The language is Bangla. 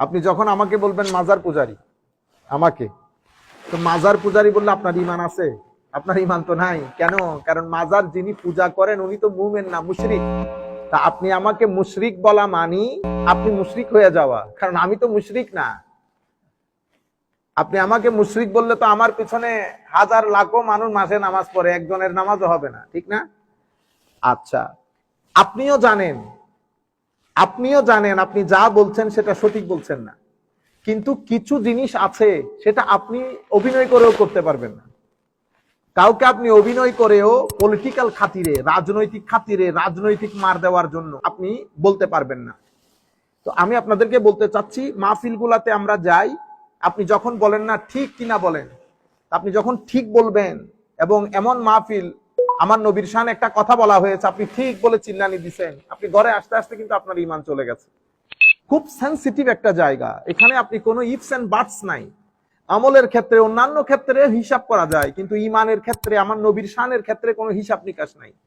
আপনি যখন আমাকে বলবেন মাজার পূজারি, আমাকে তো মাজার পূজারি বললে আপনার ইমান আছে? আপনার ইমান তো নাই। কেন? কারণ মাজার যিনি পূজা করেন উনি তো মুমিন না, মুশরিক। তা আপনি আমাকে মুশরিক বলা মানি আপনি মুশরিক হয়ে যাওয়া, কারণ আমি তো মুশরিক না। আপনি আমাকে মুশরিক বললে তো আমার পিছনে হাজার লাখো মানুষ মাসে নামাজ পড়ে, একজনের নামাজও হবে না, ঠিক না? আচ্ছা, আপনিও জানেন আপনি যা বলছেন সেটা সঠিক বলছেন না, কিন্তু কিছু জিনিস আছে সেটা আপনি অভিনয় করেও করতে পারবেন না। কাউকে আপনি অভিনয় করেও পলিটিক্যাল খাতিরে, রাজনৈতিক খাতিরে, রাজনৈতিক মার দেওয়ার জন্য আপনি বলতে পারবেন না। তো আমি আপনাদেরকে বলতে চাচ্ছি, মাহফিল গুলাতে আমরা যাই, আপনি যখন বলেন না ঠিক কিনা বলেন, আপনি যখন ঠিক বলবেন এবং এমন মাহফিল, আমার নবীর শান একটা কথা বলা হয়েছে, আপনি ঠিক বলে চিল্লানি দিছেন, আপনি ঘরে আসতে আসতে কিন্তু আপনার ইমান চলে গেছে। খুব সেন্সিটিভ একটা জায়গা, এখানে আপনি কোনো ইফস এন্ড বাটস নাই। আমলের ক্ষেত্রে, অন্যান্য ক্ষেত্রে হিসাব করা যায়, কিন্তু ইমানের ক্ষেত্রে, আমার নবীর শানের ক্ষেত্রে কোনো হিসাব নিকাশ নাই।